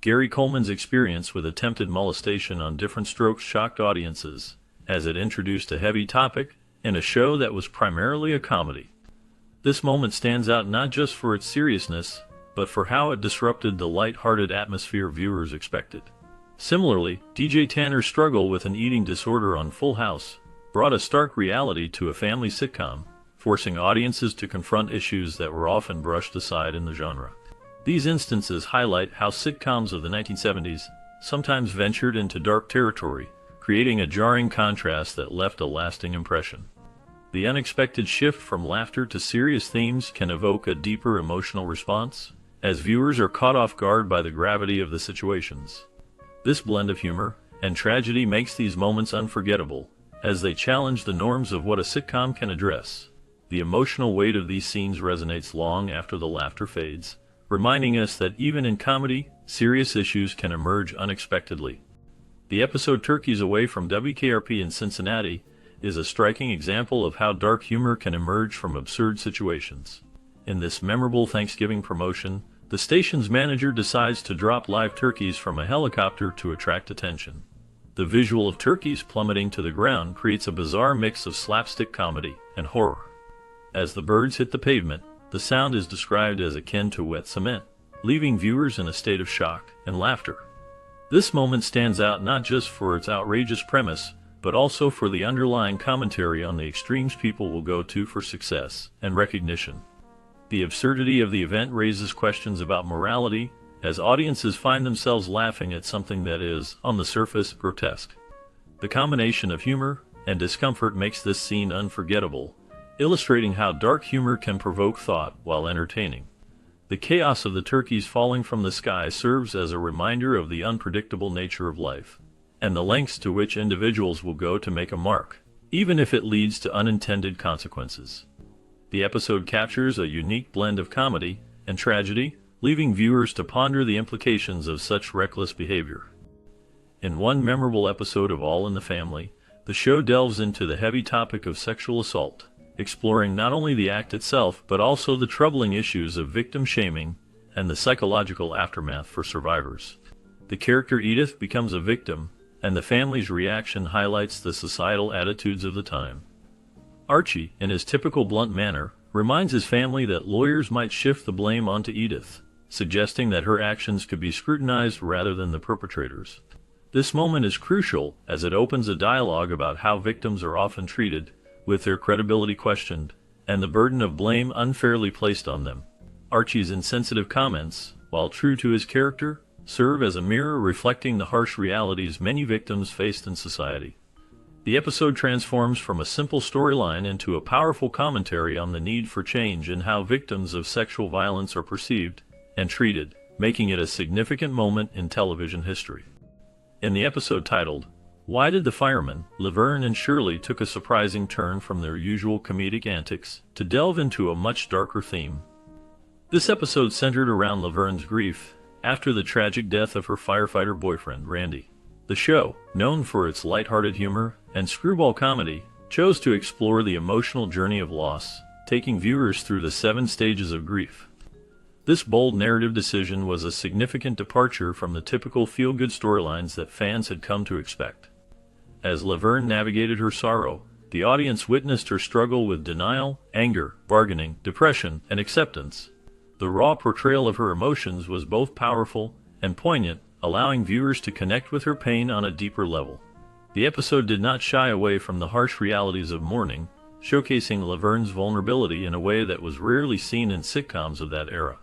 Gary Coleman's experience with attempted molestation on different strokes shocked audiences, as it introduced a heavy topic in a show that was primarily a comedy. This moment stands out not just for its seriousness, but for how it disrupted the light-hearted atmosphere viewers expected. Similarly, DJ Tanner's struggle with an eating disorder on Full House brought a stark reality to a family sitcom, forcing audiences to confront issues that were often brushed aside in the genre. These instances highlight how sitcoms of the 1970s sometimes ventured into dark territory, creating a jarring contrast that left a lasting impression. The unexpected shift from laughter to serious themes can evoke a deeper emotional response, as viewers are caught off guard by the gravity of the situations. This blend of humor and tragedy makes these moments unforgettable, as they challenge the norms of what a sitcom can address. The emotional weight of these scenes resonates long after the laughter fades, reminding us that even in comedy, serious issues can emerge unexpectedly. The episode Turkeys Away from WKRP in Cincinnati is a striking example of how dark humor can emerge from absurd situations. In this memorable Thanksgiving promotion, the station's manager decides to drop live turkeys from a helicopter to attract attention. The visual of turkeys plummeting to the ground creates a bizarre mix of slapstick comedy and horror. As the birds hit the pavement, the sound is described as akin to wet cement, leaving viewers in a state of shock and laughter. This moment stands out not just for its outrageous premise, but also for the underlying commentary on the extremes people will go to for success and recognition. The absurdity of the event raises questions about morality, as audiences find themselves laughing at something that is, on the surface, grotesque. The combination of humor and discomfort makes this scene unforgettable, illustrating how dark humor can provoke thought while entertaining. The chaos of the turkeys falling from the sky serves as a reminder of the unpredictable nature of life, and the lengths to which individuals will go to make a mark, even if it leads to unintended consequences. The episode captures a unique blend of comedy and tragedy, leaving viewers to ponder the implications of such reckless behavior. In one memorable episode of All in the Family, the show delves into the heavy topic of sexual assault, exploring not only the act itself but also the troubling issues of victim shaming and the psychological aftermath for survivors. The character Edith becomes a victim, and the family's reaction highlights the societal attitudes of the time. Archie, in his typical blunt manner, reminds his family that lawyers might shift the blame onto Edith, suggesting that her actions could be scrutinized rather than the perpetrators. This moment is crucial as it opens a dialogue about how victims are often treated, with their credibility questioned, and the burden of blame unfairly placed on them. Archie's insensitive comments, while true to his character, serve as a mirror reflecting the harsh realities many victims faced in society. The episode transforms from a simple storyline into a powerful commentary on the need for change in how victims of sexual violence are perceived and treated, making it a significant moment in television history. In the episode titled, Why Did the Firemen, Laverne and Shirley took a surprising turn from their usual comedic antics to delve into a much darker theme. This episode centered around Laverne's grief after the tragic death of her firefighter boyfriend, Randy. The show, known for its lighthearted humor and screwball comedy, chose to explore the emotional journey of loss, taking viewers through the 7 stages of grief. This bold narrative decision was a significant departure from the typical feel-good storylines that fans had come to expect. As Laverne navigated her sorrow, the audience witnessed her struggle with denial, anger, bargaining, depression, and acceptance. The raw portrayal of her emotions was both powerful and poignant, allowing viewers to connect with her pain on a deeper level. The episode did not shy away from the harsh realities of mourning, showcasing Laverne's vulnerability in a way that was rarely seen in sitcoms of that era.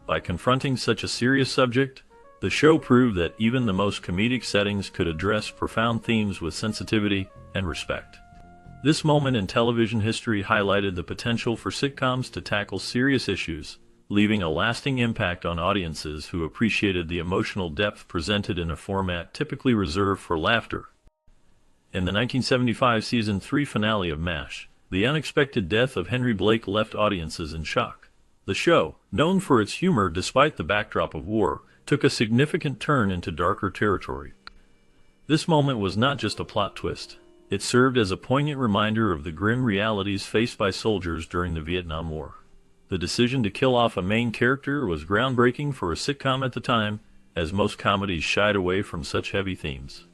By confronting such a serious subject, the show proved that even the most comedic settings could address profound themes with sensitivity and respect. This moment in television history highlighted the potential for sitcoms to tackle serious issues, leaving a lasting impact on audiences who appreciated the emotional depth presented in a format typically reserved for laughter. In the 1975 Season 3 finale of MASH, the unexpected death of Henry Blake left audiences in shock. The show, known for its humor despite the backdrop of war, took a significant turn into darker territory. This moment was not just a plot twist. It served as a poignant reminder of the grim realities faced by soldiers during the Vietnam War. The decision to kill off a main character was groundbreaking for a sitcom at the time, as most comedies shied away from such heavy themes.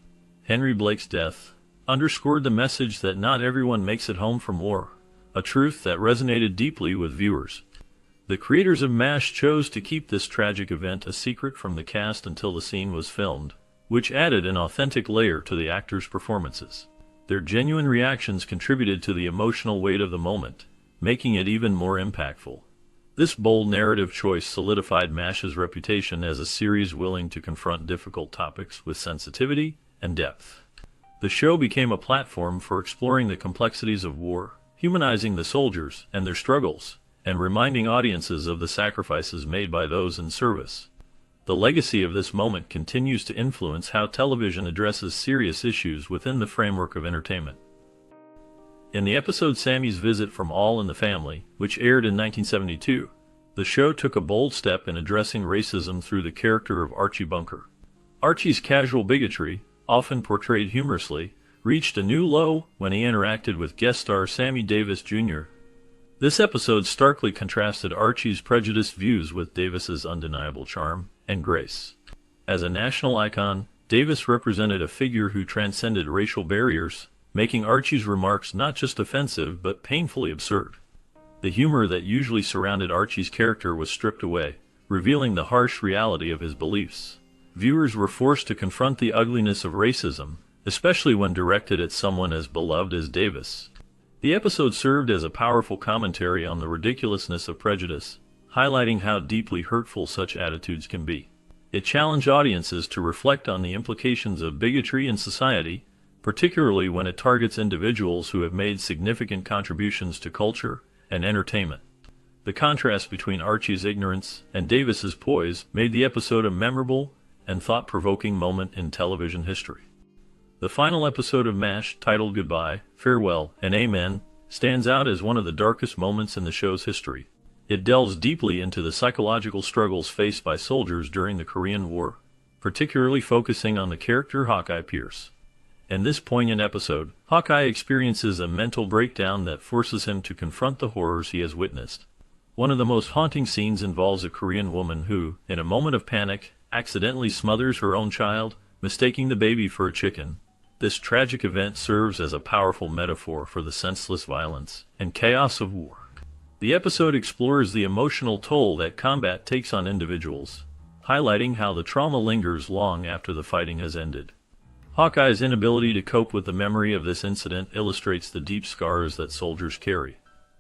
Henry Blake's death underscored the message that not everyone makes it home from war, a truth that resonated deeply with viewers. The creators of MASH chose to keep this tragic event a secret from the cast until the scene was filmed, which added an authentic layer to the actors' performances. Their genuine reactions contributed to the emotional weight of the moment, making it even more impactful. This bold narrative choice solidified MASH's reputation as a series willing to confront difficult topics with sensitivity and depth. The show became a platform for exploring the complexities of war, humanizing the soldiers and their struggles, and reminding audiences of the sacrifices made by those in service. The legacy of this moment continues to influence how television addresses serious issues within the framework of entertainment. In the episode Sammy's Visit from All in the Family, which aired in 1972, the show took a bold step in addressing racism through the character of Archie Bunker. Archie's casual bigotry, often portrayed humorously, reached a new low when he interacted with guest star Sammy Davis Jr. This episode starkly contrasted Archie's prejudiced views with Davis's undeniable charm and grace. As a national icon, Davis represented a figure who transcended racial barriers, making Archie's remarks not just offensive but painfully absurd. The humor that usually surrounded Archie's character was stripped away, revealing the harsh reality of his beliefs. Viewers were forced to confront the ugliness of racism, especially when directed at someone as beloved as Davis. The episode served as a powerful commentary on the ridiculousness of prejudice, highlighting how deeply hurtful such attitudes can be. It challenged audiences to reflect on the implications of bigotry in society, particularly when it targets individuals who have made significant contributions to culture and entertainment. The contrast between Archie's ignorance and Davis's poise made the episode a memorable and thought-provoking moment in television history. The final episode of MASH, titled Goodbye, Farewell, and Amen, stands out as one of the darkest moments in the show's history. It delves deeply into the psychological struggles faced by soldiers during the Korean War, particularly focusing on the character Hawkeye Pierce. In this poignant episode, Hawkeye experiences a mental breakdown that forces him to confront the horrors he has witnessed. One of the most haunting scenes involves a Korean woman who, in a moment of panic, accidentally smothers her own child, mistaking the baby for a chicken. This tragic event serves as a powerful metaphor for the senseless violence and chaos of war. The episode explores the emotional toll that combat takes on individuals, highlighting how the trauma lingers long after the fighting has ended. Hawkeye's inability to cope with the memory of this incident illustrates the deep scars that soldiers carry.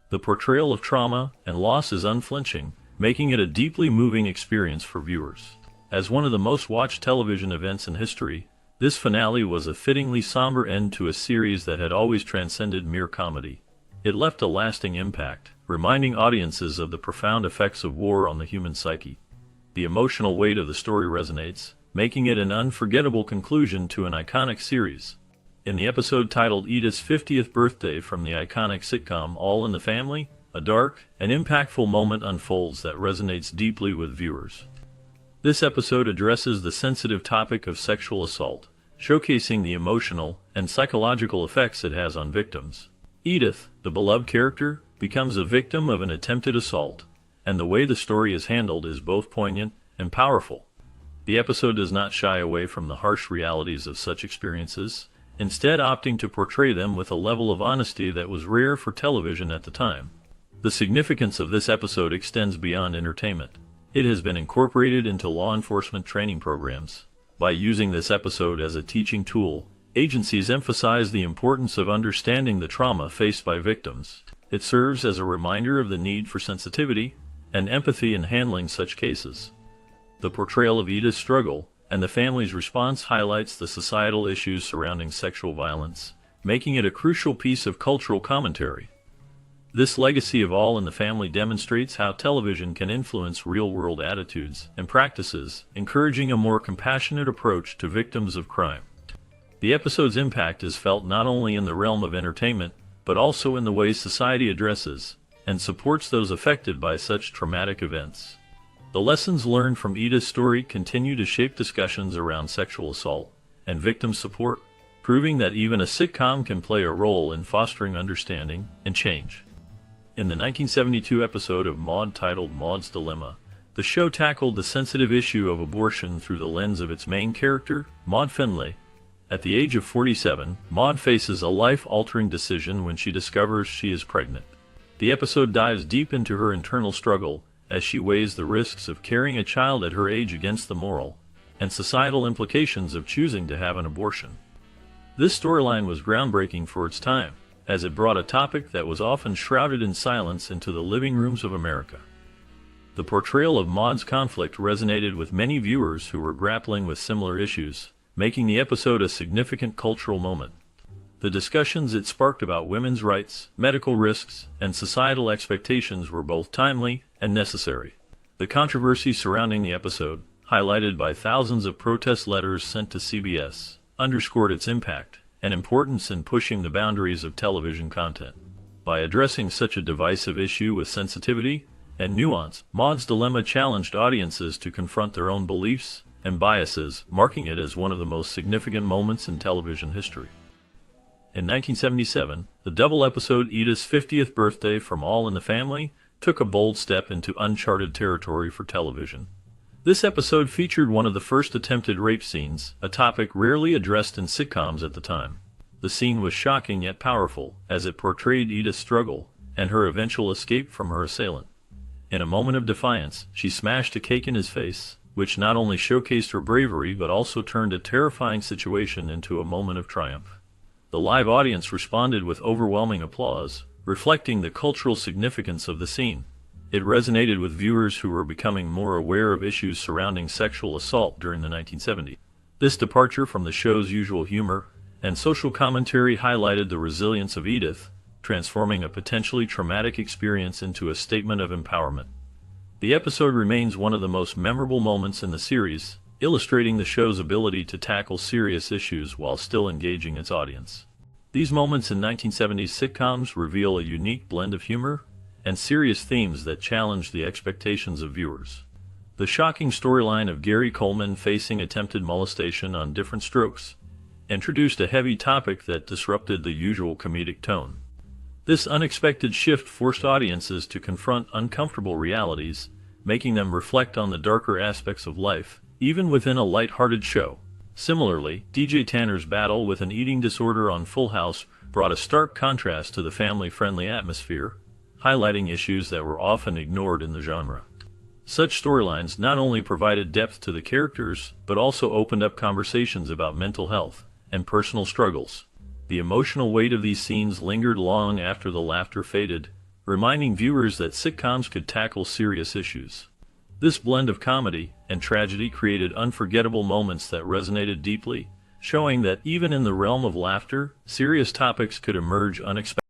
The portrayal of trauma and loss is unflinching, making it a deeply moving experience for viewers. As one of the most watched television events in history, this finale was a fittingly somber end to a series that had always transcended mere comedy. It left a lasting impact, reminding audiences of the profound effects of war on the human psyche. The emotional weight of the story resonates, making it an unforgettable conclusion to an iconic series. In the episode titled Edith's 50th Birthday from the iconic sitcom All in the Family, a dark and impactful moment unfolds that resonates deeply with viewers. This episode addresses the sensitive topic of sexual assault, showcasing the emotional and psychological effects it has on victims. Edith, the beloved character, becomes a victim of an attempted assault, and the way the story is handled is both poignant and powerful. The episode does not shy away from the harsh realities of such experiences, instead opting to portray them with a level of honesty that was rare for television at the time. The significance of this episode extends beyond entertainment. It has been incorporated into law enforcement training programs. By using this episode as a teaching tool, agencies emphasize the importance of understanding the trauma faced by victims. It serves as a reminder of the need for sensitivity and empathy in handling such cases. The portrayal of Edith's struggle and the family's response highlights the societal issues surrounding sexual violence, making it a crucial piece of cultural commentary. This legacy of All in the Family demonstrates how television can influence real-world attitudes and practices, encouraging a more compassionate approach to victims of crime. The episode's impact is felt not only in the realm of entertainment, but also in the way society addresses and supports those affected by such traumatic events. The lessons learned from Edith's story continue to shape discussions around sexual assault and victim support, proving that even a sitcom can play a role in fostering understanding and change. In the 1972 episode of Maude titled Maude's Dilemma, The show tackled the sensitive issue of abortion through the lens of its main character, Maud Finlay. At the age of 47, Maud faces a life-altering decision when she discovers she is pregnant. The episode dives deep into her internal struggle as she weighs the risks of carrying a child at her age against the moral and societal implications of choosing to have an abortion. This storyline was groundbreaking for its time, as it brought a topic that was often shrouded in silence into the living rooms of America. The portrayal of Maud's conflict resonated with many viewers who were grappling with similar issues, making the episode a significant cultural moment. The discussions it sparked about women's rights, medical risks, and societal expectations were both timely and necessary. The controversy surrounding the episode, highlighted by thousands of protest letters sent to CBS, underscored its impact and importance in pushing the boundaries of television content. By addressing such a divisive issue with sensitivity and nuance, Maud's Dilemma challenged audiences to confront their own beliefs and biases, marking it as one of the most significant moments in television history. In 1977, the double episode Edith's 50th Birthday from All in the Family took a bold step into uncharted territory for television. This episode featured one of the first attempted rape scenes, a topic rarely addressed in sitcoms at the time. The scene was shocking yet powerful, as it portrayed Edith's struggle and her eventual escape from her assailant. In a moment of defiance, she smashed a cake in his face, which not only showcased her bravery but also turned a terrifying situation into a moment of triumph. The live audience responded with overwhelming applause, reflecting the cultural significance of the scene. It resonated with viewers who were becoming more aware of issues surrounding sexual assault during the 1970s. This departure from the show's usual humor and social commentary highlighted the resilience of Edith, transforming a potentially traumatic experience into a statement of empowerment. The episode remains one of the most memorable moments in the series, illustrating the show's ability to tackle serious issues while still engaging its audience. These moments in 1970s sitcoms reveal a unique blend of humor and serious themes that challenge the expectations of viewers. The shocking storyline of Gary Coleman facing attempted molestation on Different Strokes introduced a heavy topic that disrupted the usual comedic tone. This unexpected shift forced audiences to confront uncomfortable realities, making them reflect on the darker aspects of life, even within a light-hearted show. Similarly, DJ Tanner's battle with an eating disorder on Full House brought a stark contrast to the family-friendly atmosphere, highlighting issues that were often ignored in the genre. Such storylines not only provided depth to the characters, but also opened up conversations about mental health and personal struggles. The emotional weight of these scenes lingered long after the laughter faded, reminding viewers that sitcoms could tackle serious issues. This blend of comedy and tragedy created unforgettable moments that resonated deeply, showing that even in the realm of laughter, serious topics could emerge unexpectedly.